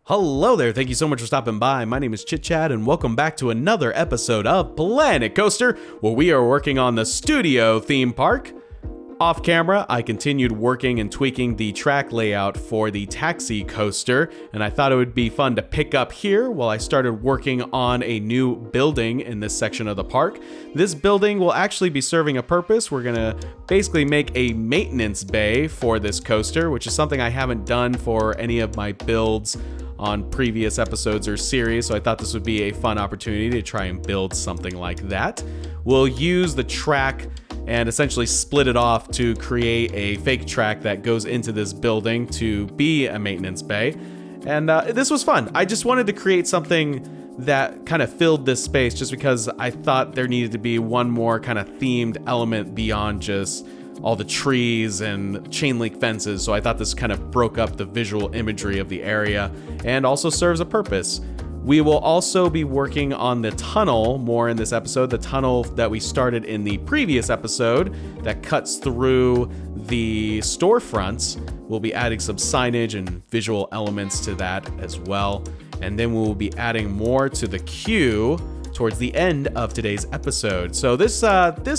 Hello there, thank you so much for stopping by. My name is ChitChad and welcome back to another episode of Planet Coaster, where we are working on the studio theme park. Off camera, I continued working and tweaking the track layout for the taxi coaster, and I thought it would be fun to pick up here while I started working on a new building in this section of the park. This building will actually be serving a purpose. We're gonna basically make a maintenance bay for this coaster, which is something I haven't done for any of my builds on previous episodes or series, so I thought this would be a fun opportunity to try and build something like that. We'll use the track and essentially split it off to create a fake track that goes into this building to be a maintenance bay. And this was fun. I just wanted to create something that kind of filled this space just because I thought there needed to be one more kind of themed element beyond just all the trees and chain link fences. So I thought this kind of broke up the visual imagery of the area and also serves a purpose. We will also be working on the tunnel more in this episode, the tunnel that we started in the previous episode that cuts through the storefronts. We'll be adding some signage and visual elements to that as well. And then we'll be adding more to the queue towards the end of today's episode. So this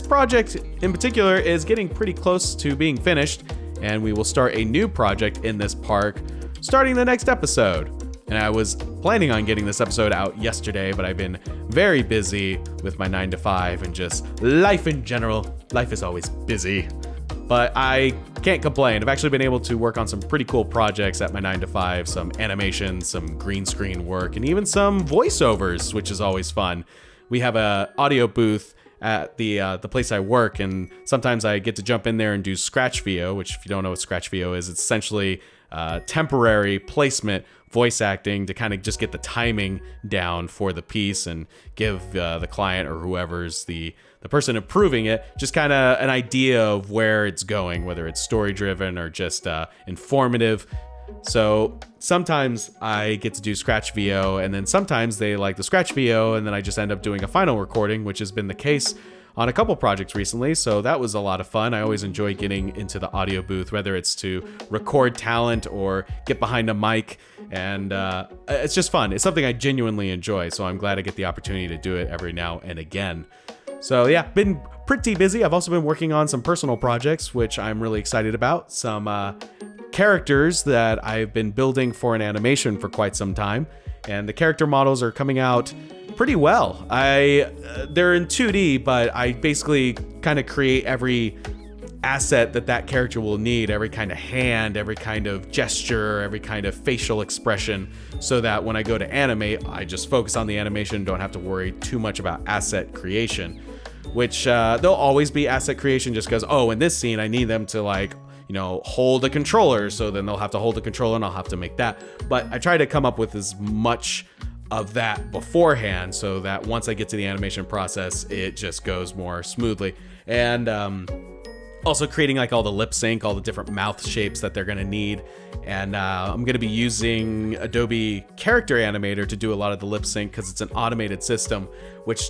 project in particular is getting pretty close to being finished, and we will start a new project in this park starting the next episode. And I was planning on getting this episode out yesterday, but I've been very busy with my 9 to 5 and just life in general. Life is always busy, but I can't complain. I've actually been able to work on some pretty cool projects at my 9 to 5, some animation, some green screen work, and even some voiceovers, which is always fun. We have a audio booth at the place I work, and sometimes I get to jump in there and do scratch VO, which if you don't know what scratch VO is, it's essentially temporary placement voice acting to kind of just get the timing down for the piece and give the client or whoever's the person approving it just kind of an idea of where it's going, whether it's story driven or just informative. So sometimes I get to do scratch VO, and then sometimes they like the scratch VO, and then I just end up doing a final recording, which has been the case on a couple projects recently. So that was a lot of fun. I always enjoy getting into the audio booth, whether it's to record talent or get behind a mic, and it's just fun. It's something I genuinely enjoy, so I'm glad I get the opportunity to do it every now and again. So yeah, been pretty busy. I've also been working on some personal projects, which I'm really excited about. Some characters that I've been building for an animation for quite some time, and the character models are coming out pretty well. They're in 2D, but I basically kind of create every asset that character will need, every kind of hand, every kind of gesture, every kind of facial expression, so that when I go to animate, I just focus on the animation, don't have to worry too much about asset creation, which there'll always be asset creation just because, in this scene I need them to hold a controller, so then they'll have to hold the controller and I'll have to make that. But I try to come up with as much of that beforehand so that once I get to the animation process, it just goes more smoothly. And also creating all the lip sync, all the different mouth shapes that they're gonna need. And I'm gonna be using Adobe Character Animator to do a lot of the lip sync because it's an automated system, which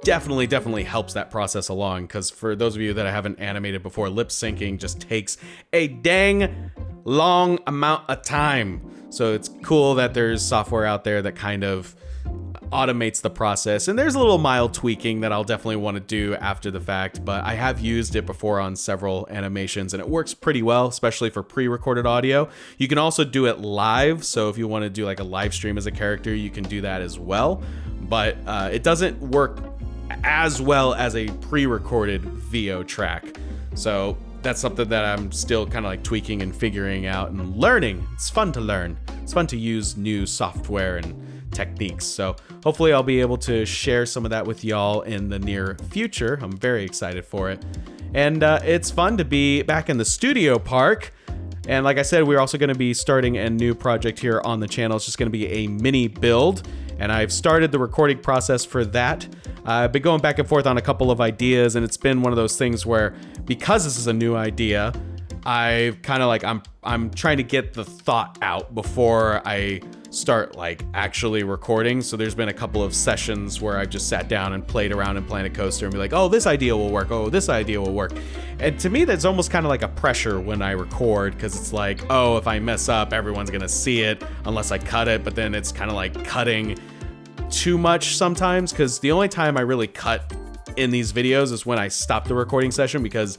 definitely helps that process along. Because for those of you that I haven't animated before, lip syncing just takes a dang long amount of time. So it's cool that there's software out there that kind of automates the process, and there's a little mild tweaking that I'll definitely want to do after the fact, but I have used it before on several animations and it works pretty well, especially for pre-recorded audio. You can also do it live, so if you want to do a live stream as a character, you can do that as well, but it doesn't work as well as a pre-recorded VO track. So that's something that I'm still kind of tweaking and figuring out and learning. It's fun to learn. It's fun to use new software and techniques. So hopefully I'll be able to share some of that with y'all in the near future. I'm very excited for it. And it's fun to be back in the studio park. And like I said, we're also going to be starting a new project here on the channel. It's just going to be a mini build. And I've started the recording process for that. I've been going back and forth on a couple of ideas, and it's been one of those things where, because this is a new idea, I've kind of I'm trying to get the thought out before I start like actually recording. So there's been a couple of sessions where I've just sat down and played around in Planet Coaster and be like, oh, this idea will work. Oh, this idea will work. And to me, that's almost kind of like a pressure when I record, because it's like, oh, if I mess up, everyone's going to see it unless I cut it. But then it's kind of like cutting too much sometimes, because the only time I really cut in these videos is when I stop the recording session, because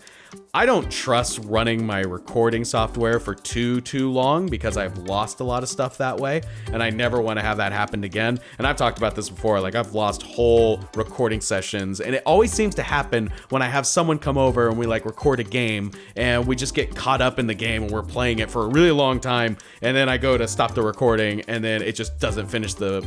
I don't trust running my recording software for too long, because I've lost a lot of stuff that way, and I never want to have that happen again. And I've talked about this before, like I've lost whole recording sessions, and it always seems to happen when I have someone come over and we like record a game and we just get caught up in the game and we're playing it for a really long time, and then I go to stop the recording and then it just doesn't finish the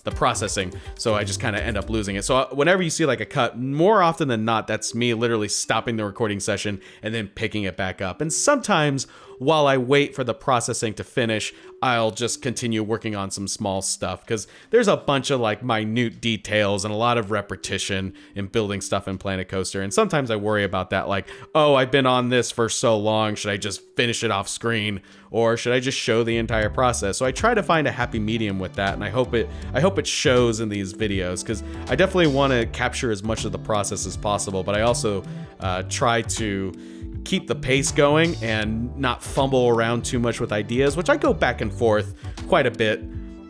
processing, so I just kind of end up losing it. So whenever you see like a cut, more often than not, that's me literally stopping the recording session and then picking it back up. And sometimes while I wait for the processing to finish, I'll just continue working on some small stuff, because there's a bunch of like minute details and a lot of repetition in building stuff in Planet Coaster. And sometimes I worry about that, like, oh, I've been on this for so long, should I just finish it off screen, or should I just show the entire process? So I try to find a happy medium with that, and I hope it shows in these videos, because I definitely want to capture as much of the process as possible, but I also try to keep the pace going and not fumble around too much with ideas, which I go back and forth quite a bit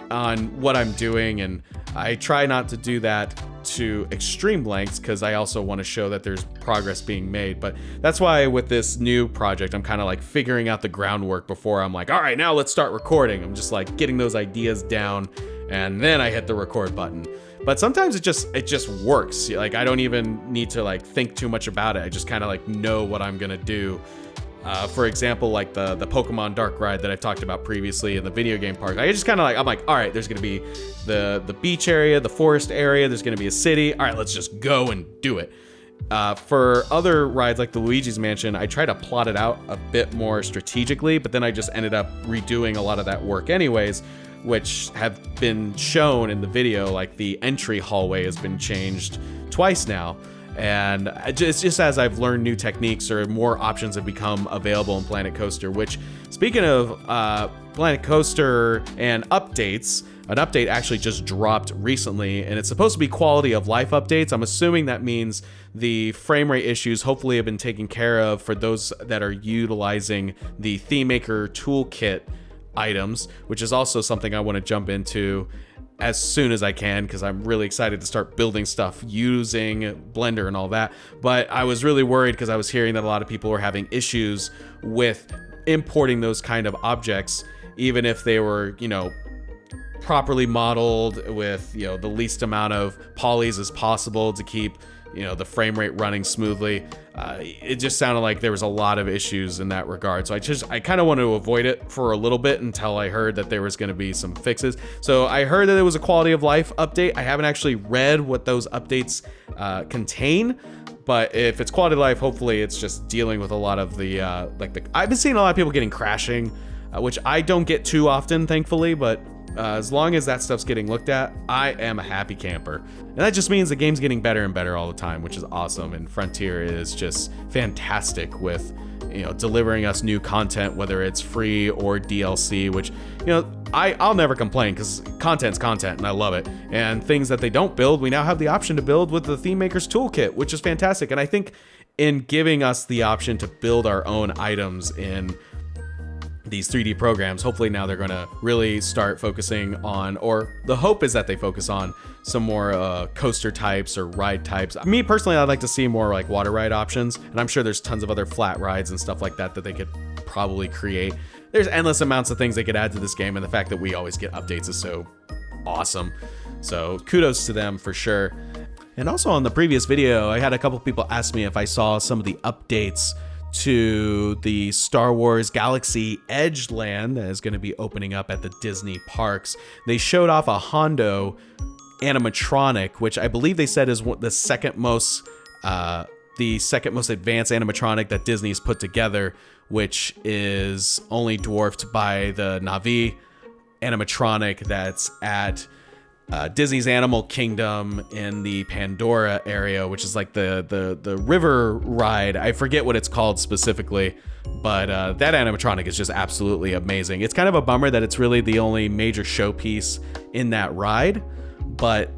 on what I'm doing, and I try not to do that to extreme lengths, because I also want to show that there's progress being made. But that's why with this new project, I'm kind of like figuring out the groundwork before I'm like, all right, now let's start recording. I'm just like getting those ideas down, and then I hit the record button. But sometimes it just works. Like I don't even need to like think too much about it. I just kind of like know what I'm gonna do. For example, like the Pokemon Dark ride that I've talked about previously in the video game park. I just kind of like, I'm like, all right, there's gonna be the beach area, the forest area. There's gonna be a city. All right, let's just go and do it. For other rides like the Luigi's Mansion, I try to plot it out a bit more strategically, but then I just ended up redoing a lot of that work anyways, which have been shown in the video. Like the entry hallway has been changed twice now, and it's just as I've learned new techniques or more options have become available in Planet Coaster. Which, speaking of Planet Coaster and updates, an update actually just dropped recently, and it's supposed to be quality of life updates. I'm assuming that means the frame rate issues hopefully have been taken care of for those that are utilizing the Theme Maker Toolkit items, which is also something I want to jump into as soon as I can, because I'm really excited to start building stuff using Blender and all that. But I was really worried because I was hearing that a lot of people were having issues with importing those kind of objects, even if they were, you know, properly modeled with, you know, the least amount of polys as possible to keep, you know, the frame rate running smoothly. It just sounded like there was a lot of issues in that regard. So I kind of wanted to avoid it for a little bit until I heard that there was going to be some fixes. So I heard that it was a quality of life update. I haven't actually read what those updates contain, but if it's quality of life, hopefully it's just dealing with a lot of the I've been seeing a lot of people getting crashing, which I don't get too often, thankfully, but as long as that stuff's getting looked at, I am a happy camper. And that just means the game's getting better and better all the time, which is awesome. And Frontier is just fantastic with, you know, delivering us new content, whether it's free or DLC, which, you know, I'll never complain, because content's content and I love it. And things that they don't build, we now have the option to build with the Theme Maker's Toolkit, which is fantastic. And I think in giving us the option to build our own items in these 3D programs, hopefully now they're going to really start focusing on, or the hope is that they focus on some more coaster types or ride types. Me personally, I'd like to see more like water ride options, and I'm sure there's tons of other flat rides and stuff like that that they could probably create. There's endless amounts of things they could add to this game, and the fact that we always get updates is so awesome. So kudos to them for sure. And also on the previous video, I had a couple people ask me if I saw some of the updates to the Star Wars Galaxy Edge land that is going to be opening up at the Disney parks. They showed off a Hondo animatronic, which I believe they said is the second most advanced animatronic that Disney's put together, which is only dwarfed by the Na'vi animatronic that's at Disney's Animal Kingdom in the Pandora area, which is like the river ride. I forget what it's called specifically, but that animatronic is just absolutely amazing. It's kind of a bummer that it's really the only major showpiece in that ride, but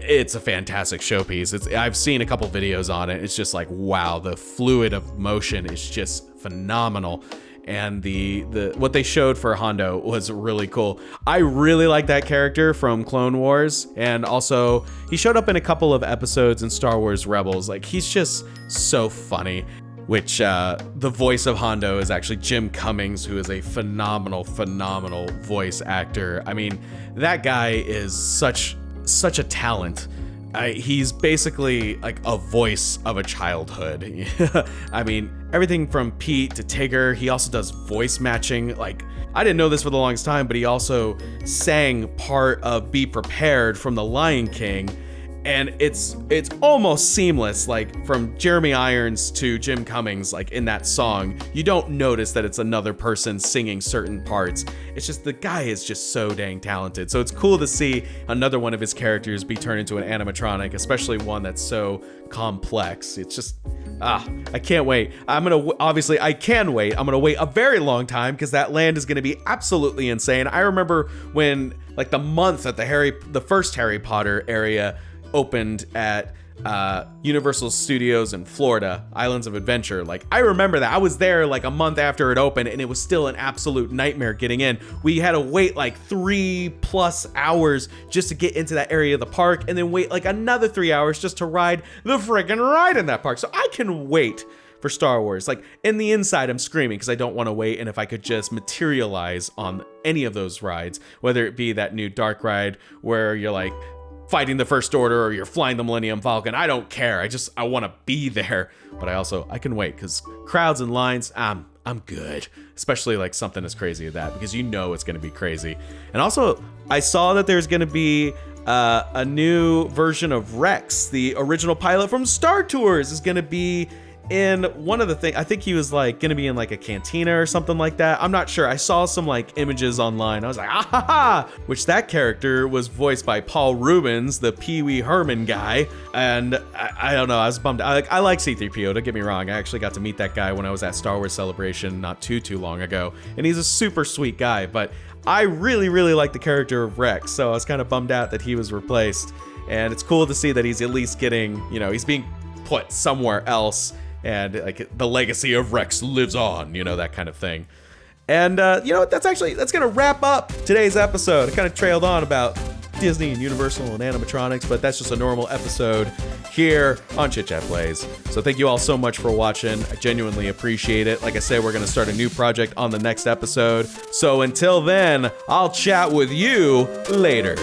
it's a fantastic showpiece. I've seen a couple videos on it. It's just like, wow, the fluid of motion is just phenomenal. And the what they showed for Hondo was really cool. I really like that character from Clone Wars, and also he showed up in a couple of episodes in Star Wars Rebels. Like, he's just so funny. Which the voice of Hondo is actually Jim Cummings, who is a phenomenal voice actor. I mean, that guy is such a talent. He's basically like a voice of a childhood. I mean, everything from Pete to Tigger. He also does voice matching. Like, I didn't know this for the longest time, but he also sang part of Be Prepared from The Lion King. And it's almost seamless, like from Jeremy Irons to Jim Cummings, like in that song. You don't notice that it's another person singing certain parts. It's just the guy is just so dang talented. So it's cool to see another one of his characters be turned into an animatronic, especially one that's so complex. It's just, I can't wait. I can wait. I'm gonna wait a very long time because that land is gonna be absolutely insane. I remember when, like, the month that the first Harry Potter area opened at Universal Studios in Florida, Islands of Adventure. Like, I remember that. I was there like a month after it opened, and it was still an absolute nightmare getting in. We had to wait like 3+ hours just to get into that area of the park, and then wait like another 3 hours just to ride the friggin' ride in that park. So I can wait for Star Wars. Like, in the inside, I'm screaming because I don't want to wait, and if I could just materialize on any of those rides, whether it be that new dark ride where you're like fighting the First Order or you're flying the Millennium Falcon, I don't care. I want to be there. But I can wait because crowds and lines, I'm good. Especially like something as crazy as that, because you know it's going to be crazy. And also, I saw that there's going to be a new version of Rex, the original pilot from Star Tours, is going to be in one of the things. I think he was like gonna be in like a cantina or something like that. I'm not sure. I saw some like images online. I was like, ah ha ha, which that character was voiced by Paul Rubens, the Pee Wee Herman guy. And I don't know, I was bummed. I like C-3PO, don't get me wrong. I actually got to meet that guy when I was at Star Wars Celebration not too long ago, and he's a super sweet guy. But I really like the character of Rex, so I was kind of bummed out that he was replaced. And it's cool to see that he's at least getting, he's being put somewhere else, and like the legacy of Rex lives on, that kind of thing. And that's gonna wrap up today's episode. I kind of trailed on about Disney and Universal and animatronics, but that's just a normal episode here on ChitChadPlays. So thank you all so much for watching. I genuinely appreciate it. Like I said, we're gonna start a new project on the next episode. So until then, I'll chat with you later.